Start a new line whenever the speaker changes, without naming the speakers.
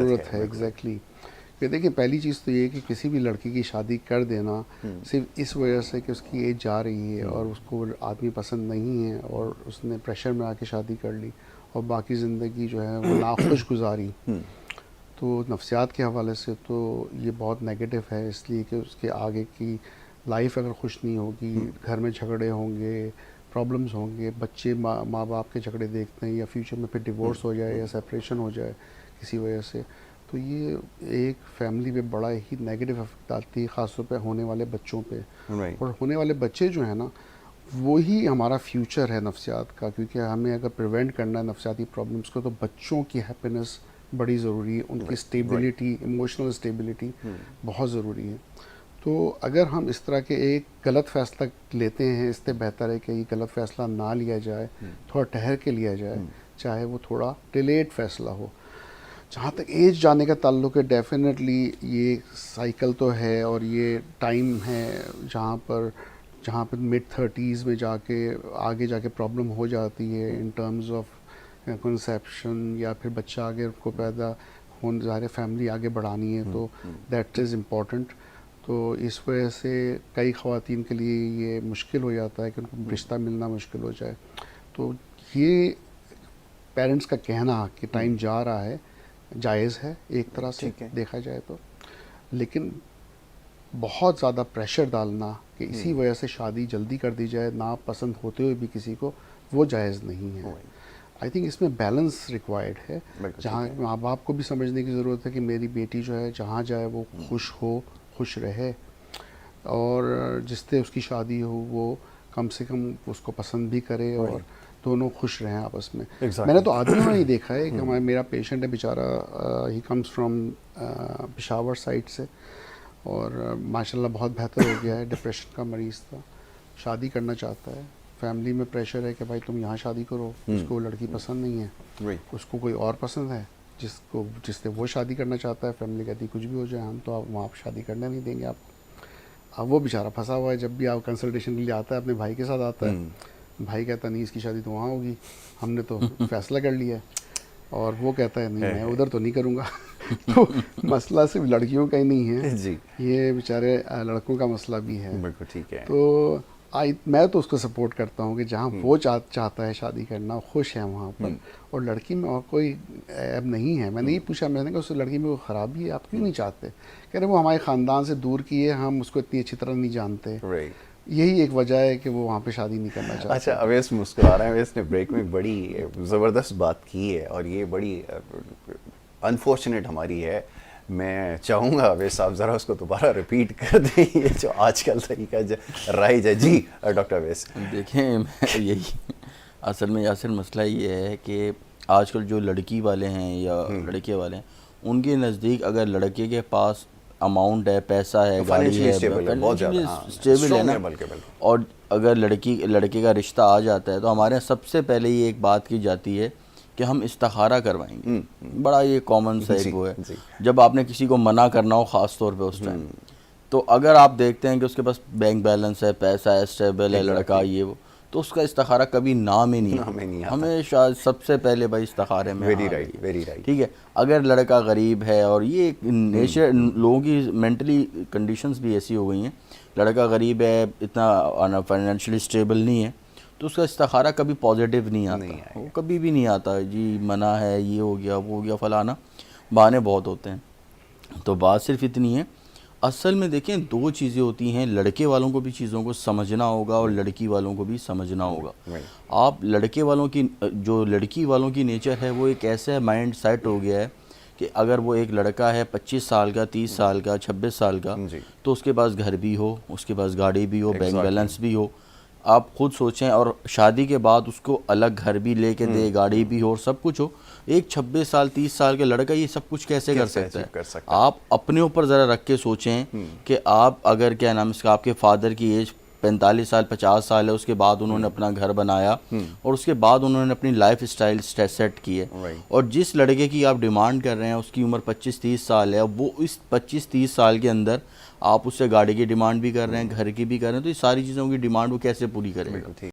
ضرورت ہے. ایگزیکٹلی. کہ دیکھیں پہلی چیز تو یہ ہے کہ کسی بھی لڑکی کی شادی کر دینا صرف اس وجہ سے کہ اس کی ایج جا رہی ہے اور اس کو آدمی پسند نہیں ہے اور اس نے پریشر میں آ کے شادی کر لی اور باقی زندگی جو ہے وہ ناخوش گزاری، تو نفسیات کے حوالے سے تو یہ بہت نیگیٹو ہے. اس لیے کہ اس کے آگے کی لائف اگر خوش نہیں ہوگی، گھر میں جھگڑے ہوں گے، پرابلمز ہوں گے، بچے ماں باپ کے جھگڑے دیکھتے ہیں یا فیوچر میں پھر ڈیورس ہو جائے یا سیپریشن ہو جائے کسی وجہ سے، تو یہ ایک فیملی پہ بڑا ہی نیگیٹو افیکٹ ڈالتی ہے، خاص طور پہ ہونے والے بچوں پہ. اور ہونے والے بچے جو ہیں نا وہی ہمارا فیوچر ہے نفسیات کا، کیونکہ ہمیں اگر پریونٹ کرنا ہے نفسیاتی پرابلمس کو تو بچوں کی ہیپینس بڑی ضروری ہے، ان کی اسٹیبلٹی، ایموشنل اسٹیبلٹی بہت ضروری ہے. تو اگر ہم اس طرح کے ایک غلط فیصلہ لیتے ہیں، اس سے بہتر ہے کہ یہ غلط فیصلہ نہ لیا جائے، تھوڑا ٹھہر کے لیا جائے، چاہے وہ تھوڑا ڈیلیڈ فیصلہ ہو. جہاں تک ایج جانے کا تعلق ہے، ڈیفینیٹلی یہ سائیکل تو ہے اور یہ ٹائم ہے جہاں پر مڈ 30s میں جا کے آگے جا کے پرابلم ہو جاتی ہے ان ٹرمز آف کنسیپشن، یا پھر بچہ آگے کو پیدا ہونے، ظاہر فیملی آگے بڑھانی ہے تو دیٹ از امپورٹنٹ. تو اس وجہ سے کئی خواتین کے لیے یہ مشکل ہو جاتا ہے کہ ان کو رشتہ ملنا مشکل ہو جائے. تو یہ پیرنٹس کا کہنا کہ ٹائم جا رہا ہے جائز ہے ایک طرح سے دیکھا جائے تو، لیکن بہت زیادہ پریشر ڈالنا کہ اسی وجہ سے شادی جلدی کر دی جائے ناپسند ہوتے ہوئے بھی کسی کو، وہ جائز نہیں ہے. آئی تھنک اس میں بیلنس ریکوائرڈ ہے، جہاں ماں باپ کو بھی سمجھنے کی ضرورت ہے کہ میری بیٹی جو ہے جہاں جائے وہ خوش ہو، خوش رہے، اور جس سے اس کی شادی ہو وہ کم سے کم اس کو پسند بھی کرے اور دونوں خوش رہیں آپس میں. میں نے تو آدمیوں میں ہی دیکھا ہے کہ میرا پیشنٹ ہے بیچارہ، he comes from Peshawar side سے، اور ماشاءاللہ بہت بہتر ہو گیا ہے. ڈپریشن کا مریض تھا، شادی کرنا چاہتا ہے، فیملی میں پریشر ہے کہ بھائی تم یہاں شادی کرو، اس کو لڑکی پسند نہیں ہے، اس کو کوئی اور پسند ہے جس سے وہ شادی کرنا چاہتا ہے. فیملی کہتی کچھ بھی ہو جائے ہم تو وہاں آپ شادی کرنے نہیں دیں گے آپ. اب وہ بیچارہ پھنسا ہوا ہے، جب بھی آپ کنسلٹیشن کے لیے آتا ہے اپنے بھائی کے ساتھ آتا ہے، بھائی کہتا نہیں اس کی شادی تو وہاں ہوگی، ہم نے تو فیصلہ کر لیا ہے، اور وہ کہتا ہے نہیں میں ادھر تو نہیں کروں گا. تو مسئلہ صرف لڑکیوں کا ہی نہیں ہے، یہ بیچارے لڑکوں کا مسئلہ بھی ہے. تو میں تو اس کو سپورٹ کرتا ہوں کہ جہاں وہ چاہتا ہے شادی کرنا، خوش ہے وہاں پر، اور لڑکی میں اور کوئی عیب نہیں ہے. میں نے یہ پوچھا، میں نے کہا اس لڑکی میں کوئی خرابی ہے، آپ کیوں نہیں چاہتے؟ کہہ رہے وہ ہمارے خاندان سے دور کی ہے، ہم اس کو اتنی اچھی طرح نہیں جانتے، یہی ایک وجہ ہے کہ وہ وہاں پہ شادی نہیں کرنا چاہتا.
اچھا، اویس مسکرا رہے ہیں. اویس نے بریک میں بڑی زبردست بات کی ہے اور یہ بڑی انفارچونیٹ ہماری ہے. میں چاہوں گا اویس صاحب ذرا اس کو دوبارہ ریپیٹ کر دیں، یہ جو آج کل طریقہ رائج ہے. جی ڈاکٹر اویس.
دیکھیں یہی اصل میں یاسر مسئلہ یہ ہے کہ آج کل جو لڑکی والے ہیں یا لڑکے والے ہیں، ان کے نزدیک اگر لڑکے کے پاس اماؤنٹ ہے، پیسہ ہے، گاڑی ہے، اسٹیبل ہے نا، اور اگر لڑکے کا رشتہ آ جاتا ہے تو ہمارے یہاں سب سے پہلے یہ ایک بات کی جاتی ہے کہ ہم استخارہ کروائیں گے. بڑا یہ کامن سا ایک وہ ہے جب آپ نے کسی کو منع کرنا ہو، خاص طور پہ اس ٹائم. تو اگر آپ دیکھتے ہیں کہ اس کے پاس بینک بیلنس ہے، پیسہ ہے، اسٹیبل ہے لڑکا، یہ وہ، تو اس کا استخارہ کبھی نام ہی نہیں، ہمیشہ سب سے پہلے بھائی استخارے میں. ٹھیک ہے، اگر لڑکا غریب ہے، اور یہ نیچر لوگوں کی مینٹلی کنڈیشنز بھی ایسی ہو گئی ہیں، لڑکا غریب ہے، اتنا فائنینشلی اسٹیبل نہیں ہے، تو اس کا استخارہ کبھی پازیٹیو نہیں آتا، وہ کبھی بھی نہیں آتا. جی منع ہے، یہ ہو گیا، وہ ہو گیا، فلانا، بہانے بہت ہوتے ہیں. تو بات صرف اتنی ہے. اصل میں دیکھیں دو چیزیں ہوتی ہیں، لڑکے والوں کو بھی چیزوں کو سمجھنا ہوگا اور لڑکی والوں کو بھی سمجھنا ہوگا. آپ لڑکے والوں کی جو لڑکی والوں کی نیچر ہے وہ ایک ایسا مائنڈ سیٹ ہو گیا ہے کہ اگر وہ ایک لڑکا ہے 25 سال کا، 30 سال کا، 26 سال کا، تو اس کے پاس گھر بھی ہو، اس کے پاس گاڑی بھی ہو، بینک بیلنس بھی ہو. آپ خود سوچیں، اور شادی کے بعد اس کو الگ گھر بھی لے کے دے، گاڑی بھی ہو، اور سب کچھ ہو. ایک 26 سال 30 سال کا لڑکا یہ سب کچھ کیسے کر سکتا ہے؟ آپ اپنے اوپر ذرا رکھ کے سوچیں کہ آپ اگر کیا نام اس کا، آپ کے فادر کی ایج 45 سال 50 سال ہے، اس کے بعد انہوں نے اپنا گھر بنایا اور اس کے بعد انہوں نے اپنی لائف اسٹائل سیٹ کی ہے، اور جس لڑکے کی آپ ڈیمانڈ کر رہے ہیں اس کی عمر 25-30 سال ہے، وہ اس 25-30 سال کے اندر آپ اس سے گاڑی کی ڈیمانڈ بھی کر رہے ہیں، گھر کی بھی کر رہے ہیں، تو یہ ساری چیزوں کی ڈیمانڈ وہ کیسے پوری کرے گا؟